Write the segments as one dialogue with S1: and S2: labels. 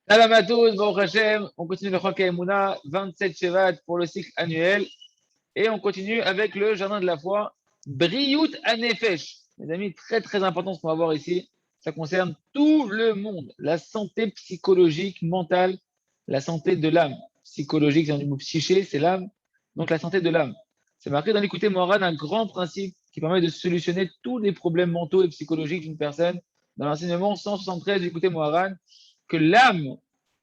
S1: Salam à tous, Baruch Hashem. On continue le Chok Emouna, 27 Shevat pour le cycle annuel. Et on continue avec le jardin de la foi, Briout Anefesh. Les amis, très très important ce qu'on va voir ici. Ça concerne tout le monde. La santé psychologique, mentale, la santé de l'âme. Psychologique, c'est du mot psyché, c'est l'âme. Donc la santé de l'âme. C'est marqué dans l'écouté Moran un grand principe qui permet de solutionner tous les problèmes mentaux et psychologiques d'une personne. Dans l'enseignement 173 du l'écouté Moran, que l'âme,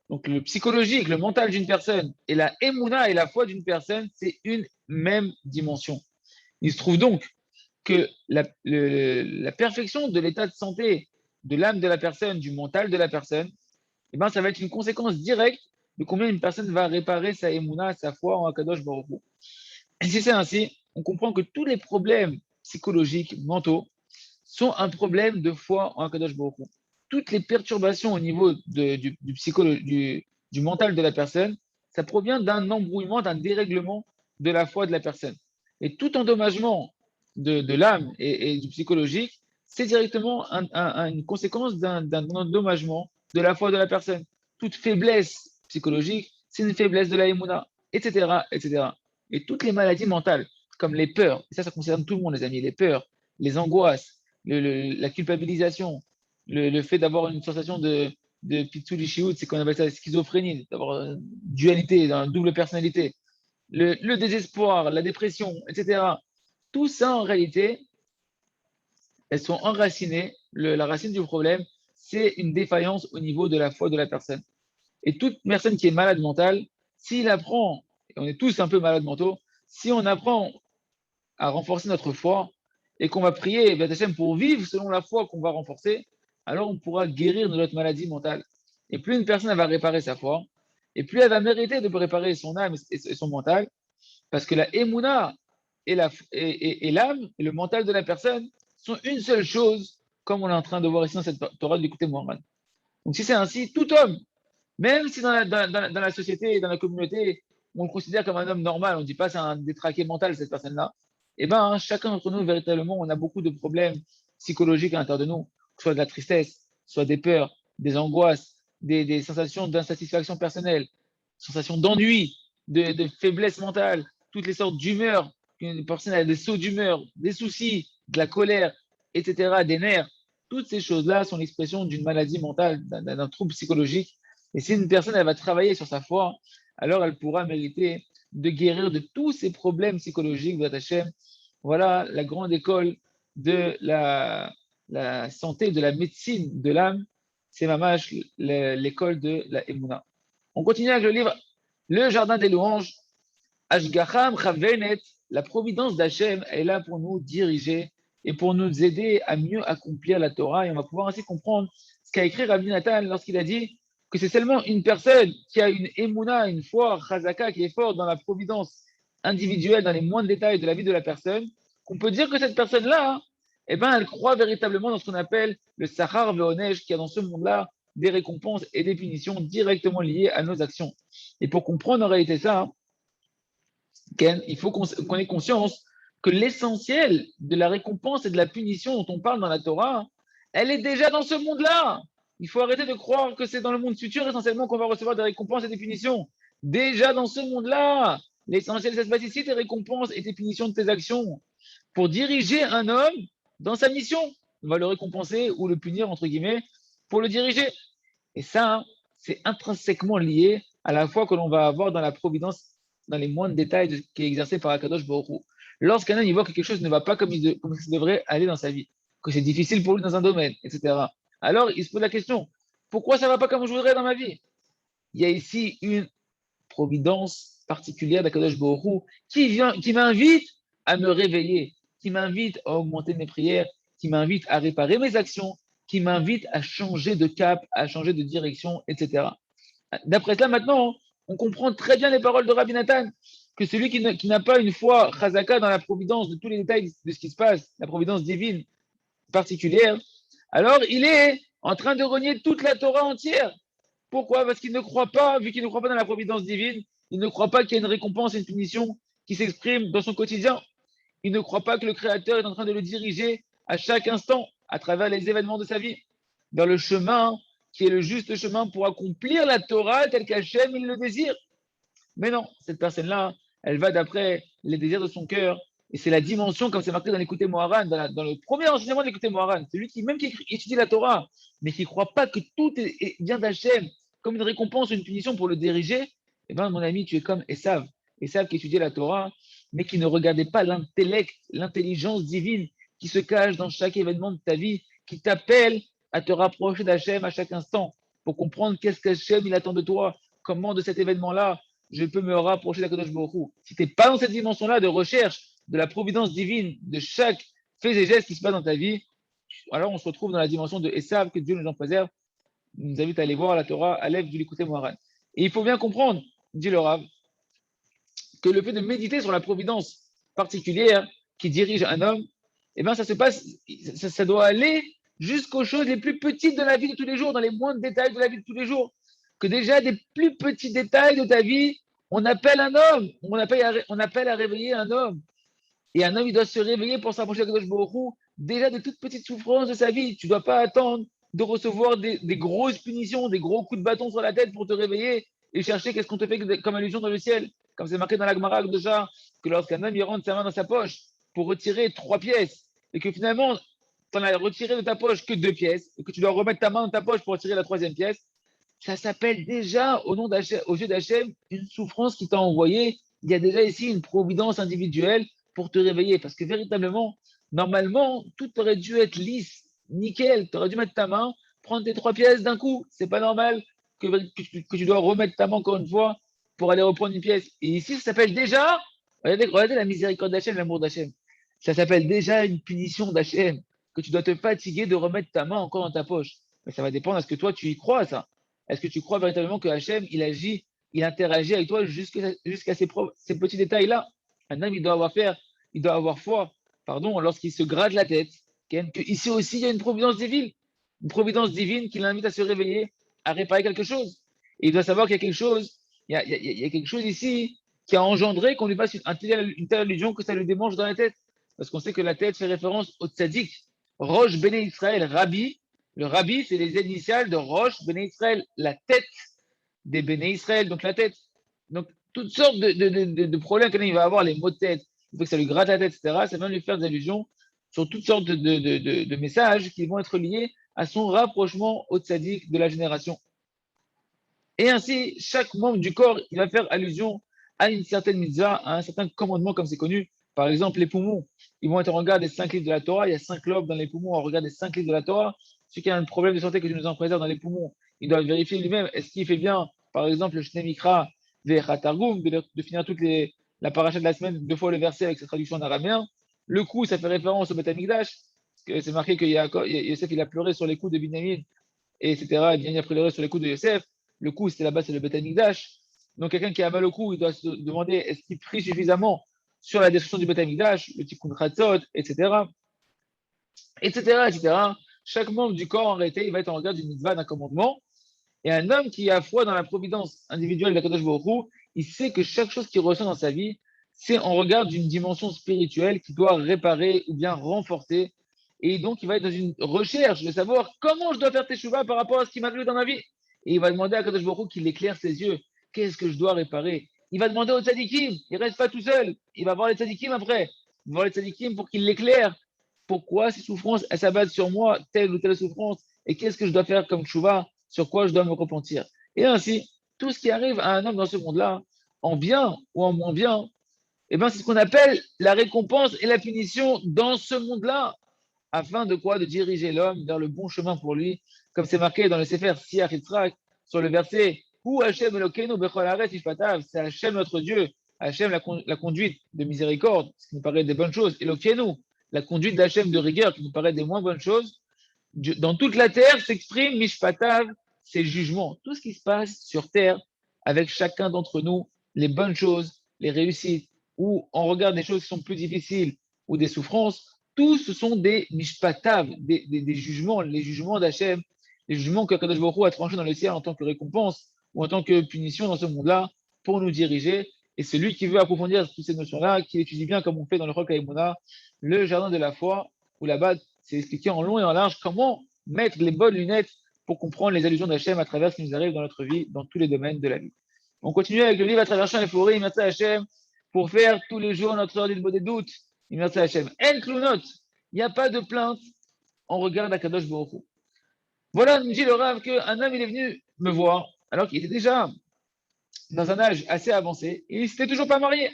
S1: donc le psychologique, le mental d'une personne, et la émouna et la foi d'une personne, c'est une même dimension. Il se trouve donc que la perfection de l'état de santé de l'âme de la personne, du mental de la personne, eh ben, ça va être une conséquence directe de combien une personne va réparer sa émouna, sa foi en Akadosh Baruch Hu. Et si c'est ainsi, on comprend que tous les problèmes psychologiques, mentaux, sont un problème de foi en Akadosh Baruch Hu. Toutes les perturbations au niveau du mental de la personne, ça provient d'un embrouillement, d'un dérèglement de la foi de la personne. Et tout endommagement de l'âme et du psychologique, c'est directement une conséquence d'un endommagement de la foi de la personne. Toute faiblesse psychologique, c'est une faiblesse de la émouna, etc., etc. Et toutes les maladies mentales, comme les peurs, et ça concerne tout le monde, les amis, les peurs, les angoisses, la culpabilisation, le fait d'avoir une sensation de pitsouli c'est qu'on appelle ça schizophrénie, d'avoir une dualité, une double personnalité, le désespoir, la dépression, etc. Tout ça, en réalité, elles sont enracinées. La racine du problème, c'est une défaillance au niveau de la foi de la personne. Et toute personne qui est malade mentale, s'il apprend, et on est tous un peu malades mentaux, si on apprend à renforcer notre foi et qu'on va prier pour vivre selon la foi qu'on va renforcer, alors on pourra guérir de notre maladie mentale. Et plus une personne va réparer sa foi, et plus elle va mériter de réparer son âme et son mental, parce que la émouna et l'âme et le mental de la personne sont une seule chose, comme on est en train de voir ici dans cette Torah d'écouter Mohammed. Donc si c'est ainsi, tout homme, même si dans la société et dans la communauté, on le considère comme un homme normal, on ne dit pas c'est un détraqué mental, cette personne-là, eh bien, chacun d'entre nous, véritablement, on a beaucoup de problèmes psychologiques à l'intérieur de nous, que ce soit de la tristesse, soit des peurs, des angoisses, des sensations d'insatisfaction personnelle, sensations d'ennui, de faiblesse mentale, toutes les sortes d'humeurs. Une personne a des sauts d'humeur, des soucis, de la colère, etc., des nerfs. Toutes ces choses-là sont l'expression d'une maladie mentale, d'un trouble psychologique. Et si une personne elle va travailler sur sa foi, alors elle pourra mériter de guérir de tous ces problèmes psychologiques de Hachem. Voilà la grande école de la santé, de la médecine de l'âme. C'est mamash l'école de la Emouna. On continue avec le livre Le Jardin des Louanges. Ashgacham Chavenet, la providence d'Hachem est là pour nous diriger et pour nous aider à mieux accomplir la Torah. Et on va pouvoir ainsi comprendre ce qu'a écrit Rabbi Nathan lorsqu'il a dit que c'est seulement une personne qui a une émouna, une foi chazaka, qui est forte dans la providence individuelle, dans les moindres détails de la vie de la personne, qu'on peut dire que cette personne-là, eh ben, elle croit véritablement dans ce qu'on appelle le Sahar Veonesh, qui a dans ce monde-là des récompenses et des punitions directement liées à nos actions. Et pour comprendre en réalité ça, il faut qu'on ait conscience que l'essentiel de la récompense et de la punition dont on parle dans la Torah, elle est déjà dans ce monde-là. Il faut arrêter de croire que c'est dans le monde futur essentiellement qu'on va recevoir des récompenses et des punitions. Déjà dans ce monde-là, l'essentiel, ça se passe ici, tes récompenses et tes punitions de tes actions. Pour diriger un homme dans sa mission, on va le récompenser ou le punir, entre guillemets, pour le diriger. Et ça, c'est intrinsèquement lié à la foi que l'on va avoir dans la providence, dans les moindres détails qui est exercé par Akadosh Baruch Hu. Lorsqu'un homme il voit que quelque chose ne va pas comme ça devrait aller dans sa vie, que c'est difficile pour lui dans un domaine, etc., alors il se pose la question, pourquoi ça ne va pas comme je voudrais dans ma vie? Il y a ici une providence particulière d'Akadosh Baruch Hu qui m'invite à me réveiller, qui m'invite à augmenter mes prières, qui m'invite à réparer mes actions, qui m'invite à changer de cap, à changer de direction, etc. D'après cela, maintenant, on comprend très bien les paroles de Rabbi Nathan, que celui qui n'a pas une foi chazaka dans la providence de tous les détails de ce qui se passe, la providence divine particulière, alors il est en train de renier toute la Torah entière. Pourquoi? Parce qu'il ne croit pas, vu qu'il ne croit pas dans la providence divine, il ne croit pas qu'il y a une récompense et une punition qui s'exprime dans son quotidien. Il ne croit pas que le Créateur est en train de le diriger à chaque instant, à travers les événements de sa vie, vers le chemin qui est le juste chemin pour accomplir la Torah telle qu'Hachem il le désire. Mais non, cette personne-là, elle va d'après les désirs de son cœur. Et c'est la dimension, comme c'est marqué dans l'écouté Moharan, dans le premier enseignement de l'écouté Moharan. Celui qui, même qui étudie la Torah, mais qui ne croit pas que tout vient d'Hachem, comme une récompense ou une punition pour le diriger, eh bien, mon ami, tu es comme Esav. Esav qui étudiait la Torah, mais qui ne regardait pas l'intellect, l'intelligence divine qui se cache dans chaque événement de ta vie, qui t'appelle à te rapprocher d'Hachem à chaque instant, pour comprendre qu'est-ce qu'Hachem il attend de toi, comment de cet événement-là je peux me rapprocher d'Akadosh Baruch Hu. Si tu n'es pas dans cette dimension-là de recherche de la providence divine de chaque fait et geste qui se passe dans ta vie, alors on se retrouve dans la dimension de Esav, que Dieu nous en préserve, nous invite à aller voir la Torah à l'Ève du Likutei Moharan. Et il faut bien comprendre, dit le Rav, que le fait de méditer sur la providence particulière qui dirige un homme, eh bien ça se passe, ça doit aller jusqu'aux choses les plus petites de la vie de tous les jours, dans les moindres détails de la vie de tous les jours. Que déjà des plus petits détails de ta vie, on appelle un homme, on appelle à réveiller un homme. Et un homme, il doit se réveiller pour s'approcher de Kadosh Baruch Hu, déjà de toutes petites souffrances de sa vie. Tu ne dois pas attendre de recevoir des grosses punitions, des gros coups de bâton sur la tête pour te réveiller et chercher qu'est-ce qu'on te fait comme allusion dans le ciel. Comme c'est marqué dans la Gemara déjà, que lorsqu'un homme il rentre sa main dans sa poche pour retirer 3 pièces, et que finalement, tu en as retiré de ta poche que 2 pièces, et que tu dois remettre ta main dans ta poche pour retirer la 3e pièce, ça s'appelle déjà, au nom d'Hachem, aux yeux d'Hachem, une souffrance qui t'a envoyé. Il y a déjà ici une providence individuelle pour te réveiller. Parce que véritablement, normalement, tout aurait dû être lisse, nickel. Tu aurais dû mettre ta main, prendre tes 3 pièces d'un coup. C'est pas normal que tu dois remettre ta main encore une fois pour aller reprendre une pièce. Et ici, ça s'appelle déjà, regardez la miséricorde d'Hachem, l'amour d'Hachem. Ça s'appelle déjà une punition d'Hachem, que tu dois te fatiguer de remettre ta main encore dans ta poche. Mais ça va dépendre à ce que toi, tu y crois, ça. Est-ce que tu crois véritablement que Hachem, il agit, il interagit avec toi jusqu'à ces petits détails-là? Un homme, il doit avoir foi, lorsqu'il se gratte la tête, que ici aussi, il y a une providence divine qui l'invite à se réveiller, à réparer quelque chose. Et il doit savoir qu'il y a quelque chose, il y a quelque chose ici qui a engendré qu'on lui fasse une telle allusion que ça lui démange dans la tête. Parce qu'on sait que la tête fait référence au tzaddik, Roche Béné Israël, Rabbi. Le Rabbi, c'est les initiales de Roche Béné Israël, la tête des Béné Israël, donc la tête. Donc, toutes sortes de problèmes qu'il va avoir, les maux de tête, il faut que ça lui gratte la tête, etc. Ça va lui faire des allusions sur toutes sortes de messages qui vont être liés à son rapprochement au tzaddik de la génération. Et ainsi, chaque membre du corps, il va faire allusion à une certaine mitzvah, à un certain commandement, comme c'est connu. Par exemple, les poumons, ils vont être en regard des 5 livres de la Torah. Il y a 5 lobes dans les poumons en regard des 5 livres de la Torah. Celui qui a un problème de santé que tu nous en préserves dans les poumons, il doit vérifier lui-même est-ce qu'il fait bien, par exemple, le Shnei Mikra Vechatargum, de finir la paracha de la semaine, 2 fois le verset avec sa traduction en araméen. Le coup, ça fait référence au Beth Amikdash, parce que c'est marqué que Yosef, il a pleuré sur les coups de Binyamin, et etc. Et bien, il a pleuré sur les coups de Yosef. Le cou, c'est là-bas, c'est le Beth Amikdash. Donc, quelqu'un qui a mal au cou, il doit se demander est-ce qu'il prie suffisamment sur la destruction du Beth Amikdash, le Tikkun Chatzot, etc. etc. etc. Chaque membre du corps, en réalité, il va être en regard d'une mitzvah, d'un commandement. Et un homme qui a foi dans la providence individuelle d'Akadosh Baruch Hu, il sait que chaque chose qu'il ressent dans sa vie, c'est en regard d'une dimension spirituelle qui doit réparer ou bien renforcer. Et donc, il va être dans une recherche de savoir comment je dois faire teshuva par rapport à ce qui m'arrive dans ma vie. Et il va demander à Kadosh Baruch Hu qu'il éclaire ses yeux. Qu'est-ce que je dois réparer? Il va demander aux tzadikim. Il ne reste pas tout seul. Il va voir les tzadikim après. Il va voir les tzadikim pour qu'ils l'éclairent. Pourquoi ces souffrances, elles s'abattent sur moi, telle ou telle souffrance? Et qu'est-ce que je dois faire comme tshuva? Sur quoi je dois me repentir? Et ainsi, tout ce qui arrive à un homme dans ce monde-là, en bien ou en moins bien, eh ben, c'est ce qu'on appelle la récompense et la punition dans ce monde-là, afin de quoi? De diriger l'homme vers le bon chemin pour lui, comme c'est marqué dans le Sefer Siach Yitzhak, sur le verset Hu Hashem Elokeinu Bechol Haaretz Mishpatav, c'est Hashem notre Dieu, Hashem la conduite de miséricorde, ce qui nous paraît des bonnes choses, Elokeinu, la conduite d'Hachem de rigueur, qui nous paraît des moins bonnes choses. Dans toute la terre s'exprime Mishpatav, ses jugements, tout ce qui se passe sur terre avec chacun d'entre nous, les bonnes choses, les réussites, ou on regarde des choses qui sont plus difficiles ou des souffrances, tous ce sont des mishpatav, des jugements, les jugements d'Hachem, les jugements que Kadosh Baruch Hu a tranchés dans le ciel en tant que récompense ou en tant que punition dans ce monde-là pour nous diriger. Et celui qui veut approfondir toutes ces notions-là, qui étudie bien comme on fait dans le Chok HaEmuna, le jardin de la foi, où là-bas c'est expliqué en long et en large comment mettre les bonnes lunettes pour comprendre les allusions d'Hachem à travers ce qui nous arrive dans notre vie, dans tous les domaines de la vie. On continue avec le livre à travers Champ et Forêt, merci Hachem, pour faire tous les jours notre heure des doutes. Merci Hachem. En Clounot, il n'y a pas de plainte en regard d'Akadosh Baruch Hu. Voilà, nous dit le Rav qu'un homme il est venu me voir, alors qu'il était déjà dans un âge assez avancé, et il ne s'était toujours pas marié.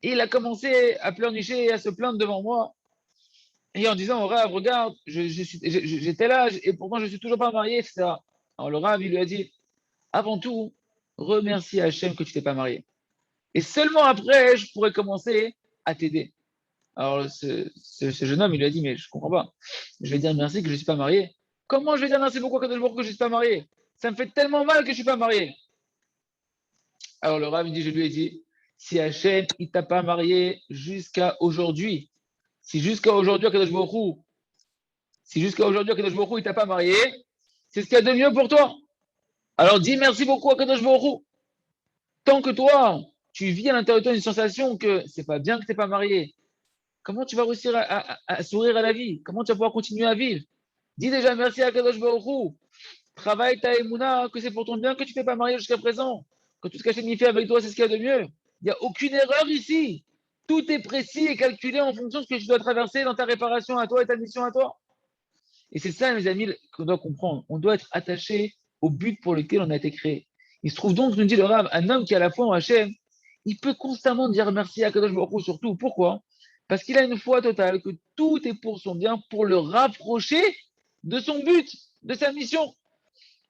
S1: Et il a commencé à pleurnicher et à se plaindre devant moi, et en disant au Rav, regarde, j'ai tel âge, et pourtant je ne suis toujours pas marié, etc. Alors le Rav, il lui a dit, avant tout, remercie Hachem que tu t'es pas marié. Et seulement après, je pourrais commencer à t'aider. Alors ce jeune homme, il lui a dit, mais je ne comprends pas. Je vais dire merci que je ne suis pas marié. Comment je vais dire merci beaucoup à Kadosh Baruch Hu que je ne suis pas marié? Ça me fait tellement mal que je ne suis pas marié. Alors le Rav, je lui ai dit, si Hachem, il ne t'a pas marié jusqu'à aujourd'hui, si jusqu'à aujourd'hui, Kadosh Baruch Hu, il ne t'a pas marié, c'est ce qu'il y a de mieux pour toi. Alors dis merci beaucoup à Kadosh Baruch Hu. Tant que toi, tu vis à l'intérieur de toi une sensation que c'est pas bien que tu n'es pas marié, comment tu vas réussir à sourire à la vie? Comment tu vas pouvoir continuer à vivre? Dis déjà merci à Kadosh Baruch Hu. Travaille ta émouna, que c'est pour ton bien que tu ne t'es pas marié jusqu'à présent. Que tout ce qu'a fait avec toi, c'est ce qu'il y a de mieux. Il n'y a aucune erreur ici. Tout est précis et calculé en fonction de ce que tu dois traverser dans ta réparation à toi et ta mission à toi. Et c'est ça, mes amis, qu'on doit comprendre. On doit être attaché au but pour lequel on a été créé. Il se trouve donc, nous dit le Rav, un homme qui a la foi en Hachem, il peut constamment dire merci à Kadosh Baruch Hu, surtout. Pourquoi? Parce qu'il a une foi totale, que tout est pour son bien, pour le rapprocher de son but, de sa mission.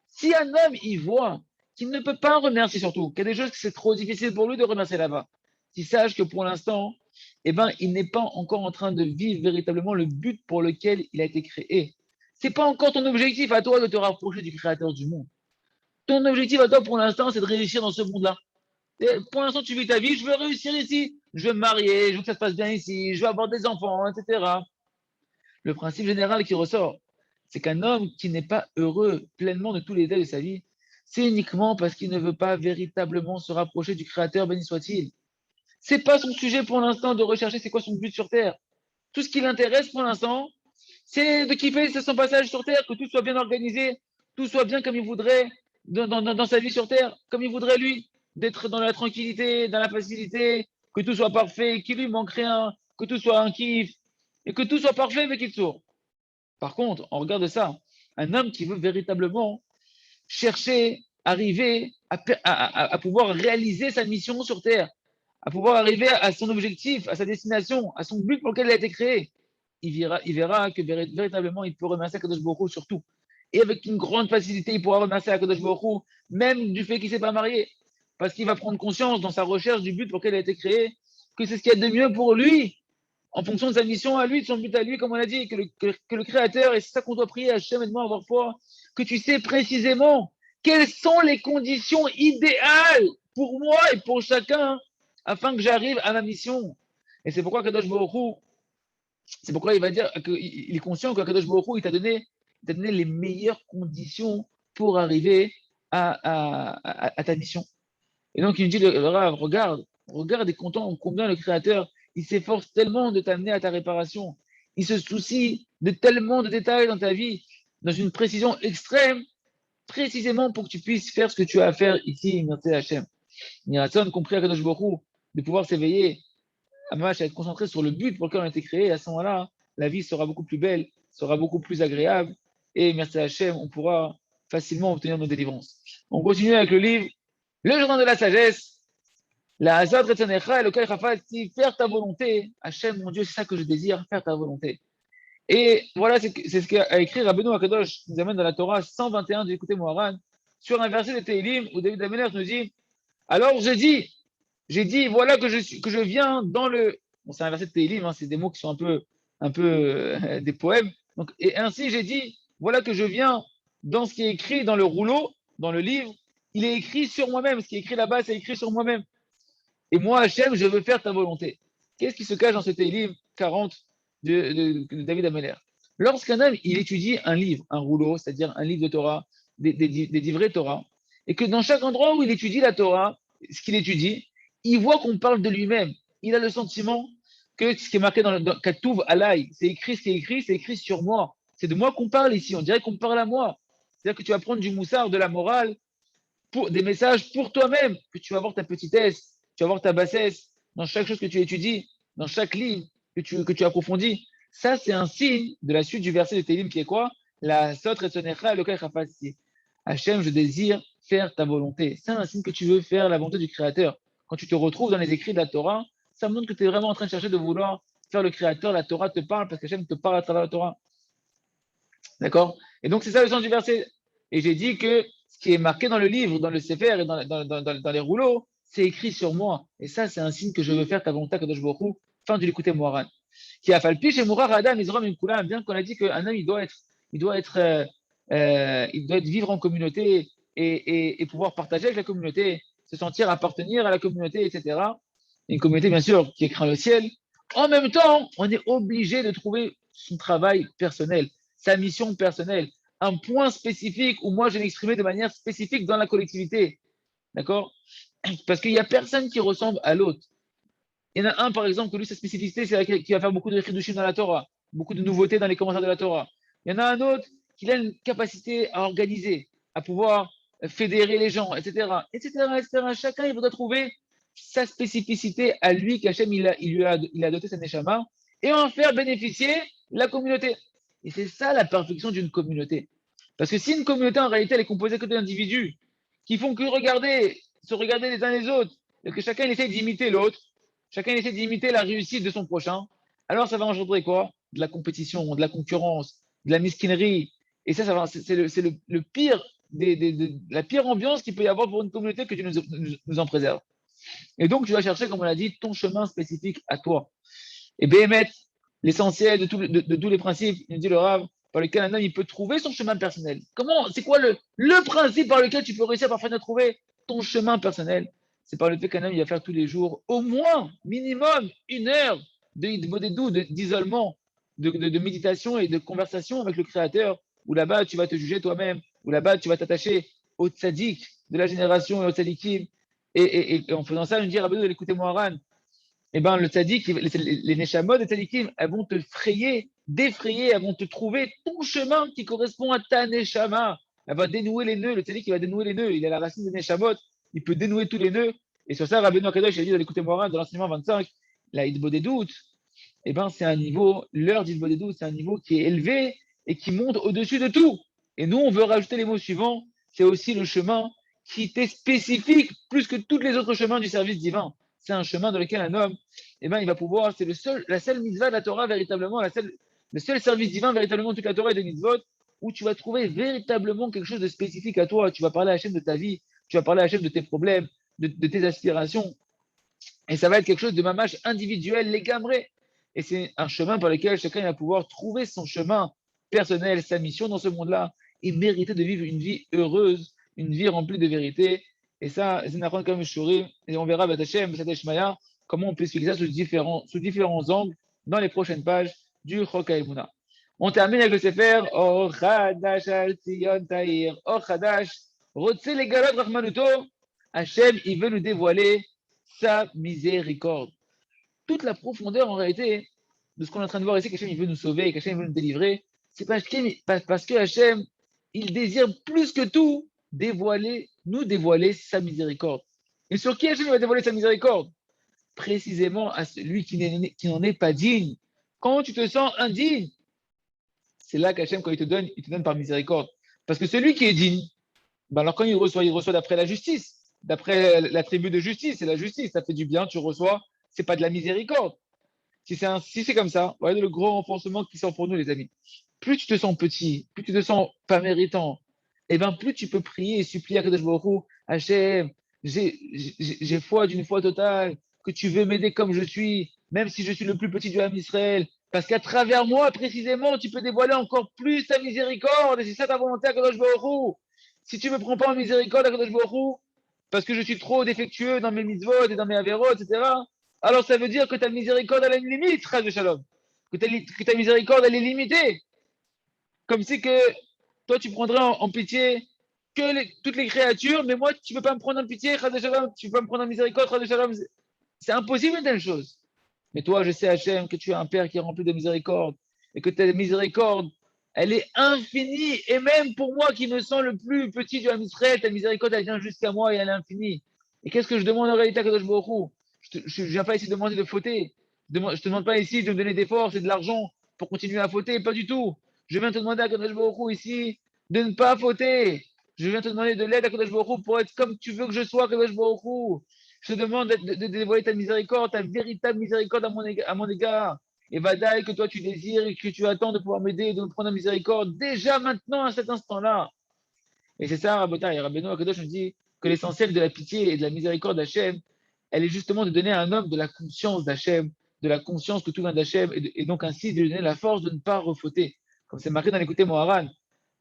S1: Si un homme y voit qu'il ne peut pas remercier surtout, qu'il y a des choses que c'est trop difficile pour lui de remercier là-bas, qu'il sache que pour l'instant, eh ben, il n'est pas encore en train de vivre véritablement le but pour lequel il a été créé. Ce n'est pas encore ton objectif à toi de te rapprocher du Créateur du monde. Ton objectif à toi pour l'instant, c'est de réussir dans ce monde-là. Et pour l'instant, tu vis ta vie, je veux réussir ici, je veux me marier, je veux que ça se passe bien ici, je veux avoir des enfants, etc. Le principe général qui ressort, c'est qu'un homme qui n'est pas heureux pleinement de tous les détails de sa vie, c'est uniquement parce qu'il ne veut pas véritablement se rapprocher du Créateur, béni soit-il. C'est pas son sujet pour l'instant de rechercher c'est quoi son but sur Terre. Tout ce qui l'intéresse pour l'instant, c'est de kiffer son passage sur Terre, que tout soit bien organisé, tout soit bien comme il voudrait dans sa vie sur Terre, comme il voudrait lui, d'être dans la tranquillité, dans la facilité, que tout soit parfait, qu'il lui manque rien, que tout soit un kiff, et que tout soit parfait mais qu'il sourd. Par contre, on regarde ça, un homme qui veut véritablement chercher, arriver à pouvoir réaliser sa mission sur Terre, à pouvoir arriver à son objectif, à sa destination, à son but pour lequel il a été créé, il verra que véritablement, il peut remercier Akadosh Baruch Hu sur tout. Et avec une grande facilité, il pourra remercier Akadosh Baruch Hu, même du fait qu'il ne s'est pas marié. Parce qu'il va prendre conscience dans sa recherche du but pour lequel il a été créé, que c'est ce qu'il y a de mieux pour lui, en fonction de sa mission à lui, de son but à lui, comme on l'a dit, que le Créateur, et c'est ça qu'on doit prier à Hachem et de moi avoir foi, que tu sais précisément quelles sont les conditions idéales pour moi et pour chacun afin que j'arrive à ma mission. Et c'est pourquoi Kadosh Baruch Hu, c'est pourquoi il va dire qu'il est conscient que Kadosh Baruch Hu, il t'a donné les meilleures conditions pour arriver à ta mission. Et donc il nous dit, le Rav, regarde et content combien le Créateur, il s'efforce tellement de t'amener à ta réparation. Il se soucie de tellement de détails dans ta vie, dans une précision extrême, précisément pour que tu puisses faire ce que tu as à faire ici, merci Hachem. Niraton, compris à Kadosh Baruch Hu, de pouvoir s'éveiller, à être concentré sur le but pour lequel on a été créé, et à ce moment-là, la vie sera beaucoup plus belle, sera beaucoup plus agréable, et merci Hachem, on pourra facilement obtenir nos délivrances. On continue avec le livre, le journal de la sagesse, la Hazad Retzanecha et le Kai Chafat, faire ta volonté, Hachem, mon Dieu, c'est ça que je désire, faire ta volonté. Et voilà, c'est ce qu'a écrit Rabbeinu Akadosh, qui nous amène dans la Torah 121 du Écouté Moharan, sur un verset de Tehillim où David Ameler nous dit, alors j'ai dit, voilà que je viens dans le. Bon, c'est un verset de Tehillim, hein, c'est des mots qui sont un peu des poèmes. Donc, et ainsi, j'ai dit, voilà que je viens dans ce qui est écrit dans le rouleau, dans le livre. Il est écrit sur moi-même. Ce qui est écrit là-bas, c'est écrit sur moi-même. Et moi, Hachem, je veux faire ta volonté. Qu'est-ce qui se cache dans ce Tehillim 40 de David Ameller? Lorsqu'un homme, il étudie un livre, un rouleau, c'est-à-dire un livre de Torah, des livrets Torah, et que dans chaque endroit où il étudie la Torah, ce qu'il étudie, il voit qu'on parle de lui-même. Il a le sentiment que ce qui est marqué dans Katouv Alay, c'est écrit ce qui est écrit, c'est écrit sur moi. C'est de moi qu'on parle ici, on dirait qu'on parle à moi. C'est-à-dire que tu vas prendre du moussard, de la morale, des messages pour toi-même, que tu vas voir ta petitesse, tu vas voir ta bassesse dans chaque chose que tu étudies, dans chaque livre que tu approfondis. Ça, c'est un signe de la suite du verset de Télim qui est quoi? La sot retsonecha le kachafasi. Hachem, je désire faire ta volonté. C'est un signe que tu veux faire la volonté du Créateur. Quand tu te retrouves dans les écrits de la Torah, ça montre que tu es vraiment en train de chercher de vouloir faire le Créateur. La Torah te parle parce qu'Hachem te parle à travers la Torah. D'accord? Et donc, c'est ça le sens du verset. Et j'ai dit que ce qui est marqué dans le livre, dans le Sefer et dans les rouleaux, c'est écrit sur moi. Et ça, c'est un signe que je veux faire ta volonté, Kadosh Baruch Hu, fin de l'écouter Moharan. Qui a falpi chez Mourar Adam, Israël, Minkula, bien qu'on a dit qu'un homme, il doit être vivre en communauté et pouvoir partager avec la communauté, se sentir appartenir à la communauté, etc. Une communauté, bien sûr, qui craint le ciel. En même temps, on est obligé de trouver son travail personnel, sa mission personnelle, un point spécifique où moi je vais m'exprimer de manière spécifique dans la collectivité. D'accord? Parce qu'il n'y a personne qui ressemble à l'autre. Il y en a un, par exemple, que lui, sa spécificité, c'est qu'il va faire beaucoup de chidushim dans la Torah, beaucoup de nouveautés dans les commentaires de la Torah. Il y en a un autre qui a une capacité à organiser, à pouvoir fédérer les gens, etc., etc., etc. Chacun, il voudra trouver sa spécificité à lui, qu'Hachem, il a doté sa neshama, et en faire bénéficier la communauté. Et c'est ça la perfection d'une communauté. Parce que si une communauté, en réalité, elle est composée que d'individus qui font que se regarder les uns les autres, et que chacun il essaie d'imiter l'autre, chacun essaie d'imiter la réussite de son prochain, alors ça va engendrer quoi? De la compétition, de la concurrence, de la mesquinerie. Et ça c'est le pire, la pire ambiance qu'il peut y avoir pour une communauté que tu nous en préserves. Et donc, tu vas chercher, comme on l'a dit, ton chemin spécifique à toi. Et Béhémet, l'essentiel de tous les principes, il nous dit le Rav, par lequel un homme il peut trouver son chemin personnel. C'est quoi le principe par lequel tu peux réussir parfois à trouver ton chemin personnel? C'est par le fait qu'un homme il va faire tous les jours au moins, minimum, 1 heure d'isolement, de méditation et de conversation avec le Créateur, où là-bas tu vas te juger toi-même, où là-bas tu vas t'attacher aux tzaddik de la génération et aux tzaddikim. Et en faisant ça, il nous dit, Rabbi, écoutez Moharan, eh ben, le tzaddik, les neshamot des tzaddikim, elles vont te défrayer, elles vont te trouver ton chemin qui correspond à ta neshama. Elle va dénouer les nœuds, le tzaddik, il va dénouer les nœuds, il a la racine des neshamot, il peut dénouer tous les nœuds. Et sur ça, Rabbeinu Akadosh, il a dit dans l'écouter Morin, dans l'enseignement 25, la hitbo des doutes, eh ben, c'est un niveau, l'heure d'hitbo des doutes, c'est un niveau qui est élevé et qui monte au-dessus de tout. Et nous, on veut rajouter les mots suivants, c'est aussi le chemin qui t'est spécifique plus que tous les autres chemins du service divin. C'est un chemin dans lequel un homme, eh ben, il va pouvoir, c'est la seule mitzvah de la Torah véritablement, le seul service divin véritablement de toute la Torah et des mitzvot, où tu vas trouver véritablement quelque chose de spécifique à toi. Tu vas parler à Hachem de ta vie, tu vas parler à Hachem de tes problèmes, de tes aspirations. Et ça va être quelque chose de mamache individuel, les gamrés. Et c'est un chemin par lequel chacun va pouvoir trouver son chemin personnel, sa mission dans ce monde-là, et mériter de vivre une vie heureuse, une vie remplie de vérité. Et ça, c'est n'importe comme Shuri. Et on verra, Batachem, Sateshmaya, comment on peut expliquer ça sous différents angles dans les prochaines pages du Chok HaEmuna. On termine avec le Sefer, Or Chadash al Tzion Tahir, Or Chadash, Rotse le Galot Rachmanuto, Hachem, il veut nous dévoiler sa miséricorde. Toute la profondeur, en réalité, de ce qu'on est en train de voir ici, qu'Hachem, il veut nous sauver, qu'Hachem, il veut nous délivrer, c'est parce que Hachem, il désire plus que tout nous dévoiler sa miséricorde. Et sur qui Hachem va dévoiler sa miséricorde? Précisément à celui qui n'en est pas digne. Quand tu te sens indigne, c'est là qu'Hachem, quand il te donne par miséricorde. Parce que celui qui est digne, ben alors quand il reçoit d'après la justice, d'après l'attribut de justice, c'est la justice, ça fait du bien, tu reçois, c'est pas de la miséricorde. Si c'est comme ça, voyez le gros renforcement qui sort pour nous, les amis. Plus tu te sens petit, plus tu te sens pas méritant, et ben plus tu peux prier et supplier à Kadosh Baruch Hu, Hachem, j'ai foi d'une foi totale, que tu veux m'aider comme je suis, même si je suis le plus petit du Ham Israël, parce qu'à travers moi, précisément, tu peux dévoiler encore plus ta miséricorde, et c'est ça ta volonté à Kadosh Baruch Hu. Si tu ne me prends pas en miséricorde à Kadosh Baruch Hu, parce que je suis trop défectueux dans mes mitzvot et dans mes avérots, etc., alors ça veut dire que ta miséricorde, elle a une limite, Chas de Shalom. Que ta miséricorde, elle est limitée. Comme si que toi, tu prendrais en pitié toutes les créatures, mais moi, tu ne peux pas me prendre en pitié, Chas de Shalom, tu ne peux pas me prendre en miséricorde, Chas de Shalom. C'est impossible une telle chose. Mais toi, je sais, Hachem, que tu es un Père qui est rempli de miséricorde, et que ta miséricorde, elle est infinie. Et même pour moi qui me sens le plus petit du Ham Israël, ta miséricorde, elle vient jusqu'à moi et elle est infinie. Et qu'est-ce que je demande en réalité à Kadosh Baruch Hu? Je ne viens pas ici demander de fauter. Je ne te demande pas ici de me donner des forces et de l'argent pour continuer à fauter. Pas du tout. Je viens te demander à Kadosh Baruch Hu ici de ne pas fauter. Je viens te demander de l'aide à Kadosh Baruch Hu pour être comme tu veux que je sois, Kadosh Baruch Hu. Je te demande de dévoiler ta miséricorde, ta véritable miséricorde à mon égard. Et Vadaï, que toi tu désires et que tu attends de pouvoir m'aider, de me prendre la miséricorde, déjà maintenant, à cet instant-là. Et c'est ça, Rabotai. Et Rabbeinu Akadosh nous dit que l'essentiel de la pitié et de la miséricorde d'Hachem, elle est justement de donner à un homme de la conscience d'Hachem, de la conscience que tout vient d'Hachem, et donc ainsi de lui donner la force de ne pas refauter. Comme c'est marqué dans l'écouté Moharan,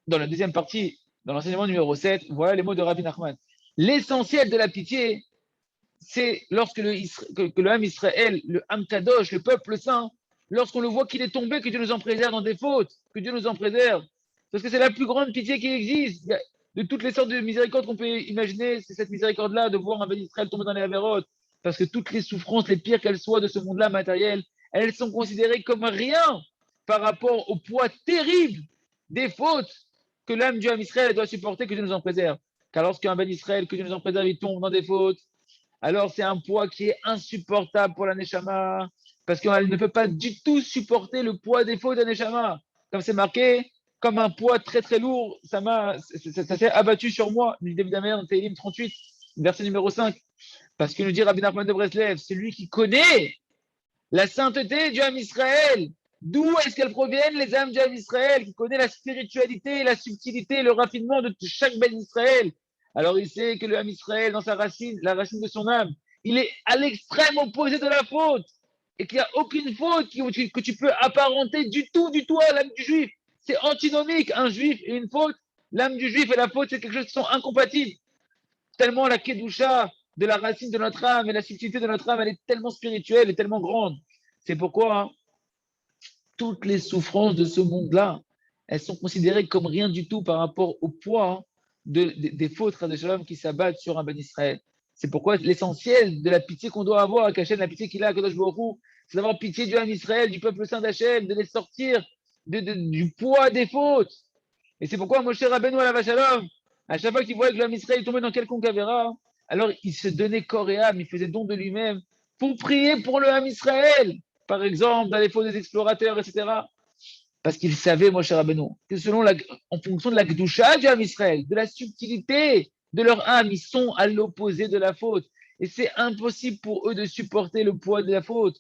S1: dans la deuxième partie, dans l'enseignement numéro 7, voilà les mots de Rabbi Nachman. L'essentiel de la pitié, c'est lorsque que le Ham Israël, le Ham Kadosh, le peuple saint, lorsqu'on le voit qu'il est tombé, que Dieu nous en préserve dans des fautes, que Dieu nous en préserve. Parce que c'est la plus grande pitié qui existe. De toutes les sortes de miséricordes qu'on peut imaginer, c'est cette miséricorde-là de voir un Ben Israël tomber dans les avérotes. Parce que toutes les souffrances, les pires qu'elles soient de ce monde-là matériel, elles sont considérées comme rien par rapport au poids terrible des fautes que l'âme du Ham Israël doit supporter, que Dieu nous en préserve. Car lorsqu'un Ben Israël, que Dieu nous en préserve, il tombe dans des fautes, alors c'est un poids qui est insupportable pour la Neshama, parce qu'elle ne peut pas du tout supporter le poids des fautes de la Neshama. Comme c'est marqué, comme un poids très très lourd, ça s'est abattu sur moi, dit David Amer dans Télim 38, verset numéro 5. Parce que nous dit Rabbi Nachman de Breslev, c'est lui qui connaît la sainteté du Ham Israël. D'où est-ce qu'elles proviennent, les âmes du Ham Israël, qui connaît la spiritualité, la subtilité, le raffinement de chaque Ben Israël. Alors il sait que le Ham Israël, dans sa racine, la racine de son âme, il est à l'extrême opposé de la faute. Et qu'il n'y a aucune faute que tu peux apparenter du tout à l'âme du juif. C'est antinomique, un juif et une faute. L'âme du juif et la faute, c'est quelque chose qui sont incompatibles. Tellement la kedusha de la racine de notre âme et la subtilité de notre âme, elle est tellement spirituelle et tellement grande. C'est pourquoi toutes les souffrances de ce monde-là, elles sont considérées comme rien du tout par rapport au poids des fautes de Shalom qui s'abattent sur un Ben Israël. C'est pourquoi l'essentiel de la pitié qu'on doit avoir à Hachem, la pitié qu'il a à Kadosh Baruch Hu, c'est d'avoir pitié du Ham Israël, du peuple saint d'Hachem, de les sortir du poids des fautes. Et c'est pourquoi Moshe Rabbeinu à Shalom, à chaque fois qu'il voyait que l'homme Israël tombait dans quelconque avéra, alors il se donnait corps et âme, il faisait don de lui-même pour prier pour le Ham Israël. Par exemple, dans les faux des explorateurs, etc. Parce qu'il savait, Moshe Rabbeinu, que en fonction de la Gdusha du Ham Israël, de la subtilité de leur âme, ils sont à l'opposé de la faute. Et c'est impossible pour eux de supporter le poids de la faute.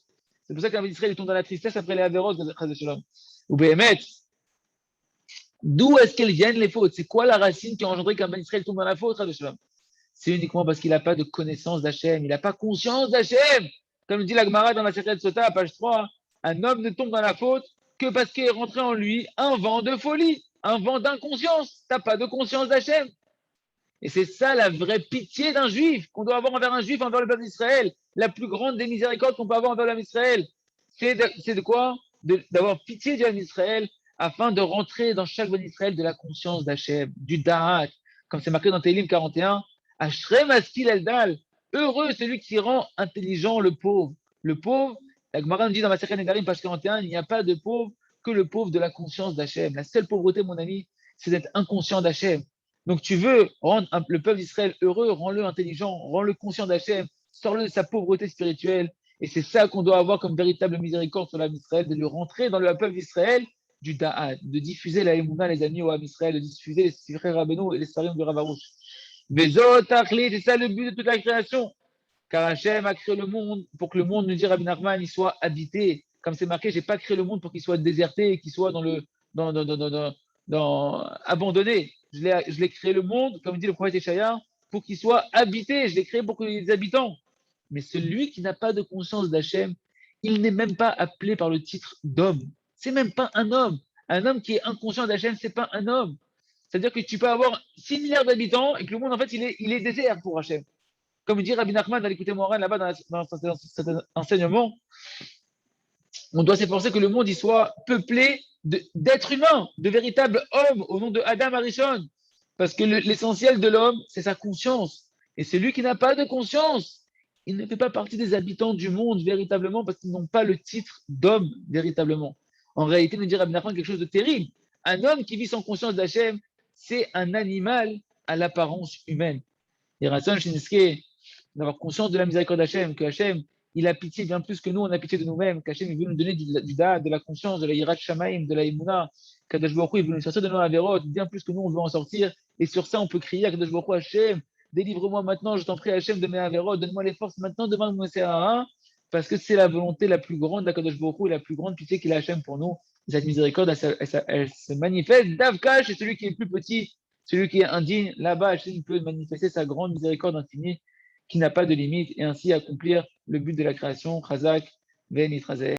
S1: C'est pour ça qu'un Israël tombe dans la tristesse après les avéros de Shalom. Ou Béhémet, d'où est-ce qu'elles viennent les fautes? C'est quoi la racine qui a engendré qu'un Ben Israël tombe dans la faute, c'est uniquement parce qu'il n'a pas de connaissance d'Hachem, il n'a pas conscience d'Hachem. Comme dit la Gemara dans la Secrète Sota, page 3, un homme ne tombe dans la faute que parce qu'il est rentré en lui un vent de folie, un vent d'inconscience. Tu n'as pas de conscience d'Hachem. Et c'est ça la vraie pitié d'un juif, qu'on doit avoir envers un juif, envers le peuple d'Israël. La plus grande des miséricordes qu'on peut avoir envers l'homme d'Israël. C'est de quoi? D'avoir pitié du homme d'Israël afin de rentrer dans chaque bon Israël de la conscience d'Hachem, du Da'at, comme c'est marqué dans Télim 41. Ashrem Askil Eldal, heureux celui qui rend intelligent le pauvre. Le pauvre, la Gemara nous dit dans Masechet Nedarim, page 41, il n'y a pas de pauvre que le pauvre de la conscience d'Hachem. La seule pauvreté, mon ami, c'est d'être inconscient d'Hachem. Donc tu veux rendre le peuple d'Israël heureux, rends-le intelligent, rends-le conscient d'Hachem, sors-le de sa pauvreté spirituelle. Et c'est ça qu'on doit avoir comme véritable miséricorde sur l'âme d'Israël, de lui rentrer dans le peuple d'Israël du Da'at, de diffuser la Emouna, les amis, au âme d'Israël, de diffuser les Sifrei Rabbeinu et les Sarim du Ravarouche. Vezot Achli, c'est ça le but de toute la création. Car Hachem a créé le monde pour que le monde, nous dit Rabbi Nachman, il soit habité. Comme c'est marqué, j'ai pas créé le monde pour qu'il soit déserté, qu'il soit dans, dans, dans, dans, abandonné. Je l'ai créé le monde, comme dit le prophète Échaïa, pour qu'il soit habité. Je l'ai créé pour qu'il y ait des habitants. Mais celui qui n'a pas de conscience d'Hachem, il n'est même pas appelé par le titre d'homme. C'est même pas un homme. Un homme qui est inconscient d'Hachem, c'est pas un homme. C'est-à-dire que tu peux avoir 6 milliards d'habitants et que le monde, en fait, il est désert pour Hachem. Comme dit Rabbi Nachman, dans l'écouter Moran, là-bas, dans cet enseignement, on doit s'efforcer que le monde y soit peuplé d'êtres humains, de véritables hommes, au nom de Adam Arishon. Parce que l'essentiel de l'homme, c'est sa conscience. Et celui qui n'a pas de conscience, il ne fait pas partie des habitants du monde véritablement parce qu'ils n'ont pas le titre d'homme véritablement. En réalité, nous dit Rabbi Nachman quelque chose de terrible. Un homme qui vit sans conscience d'Hachem, c'est un animal à l'apparence humaine. Et Ratson Shinsuke, d'avoir conscience de la miséricorde d'Hachem, que Hachem, il a pitié bien plus que nous, on a pitié de nous-mêmes, qu'Hachem, il veut nous donner du da, de la conscience, de la hirat shamaim, de la imuna, qu'Adash Baruch Hu, il veut nous sortir de nos avérotes, bien plus que nous, on veut en sortir. Et sur ça, on peut crier à Kadosh Baruch Hu, Hachem, délivre-moi maintenant, je t'en prie, Hachem, de mes avérotes, donne-moi les forces maintenant de vaincre mon parce que c'est la volonté la plus grande d'Akadosh Baruch Hu et la plus grande pitié qu'il a Hachem pour nous. Et cette miséricorde, elle se manifeste d'Avka chez celui qui est plus petit, celui qui est indigne. Là-bas, Hachem peut manifester sa grande miséricorde infinie qui n'a pas de limite et ainsi accomplir le but de la création, Chazak, Ben Israël.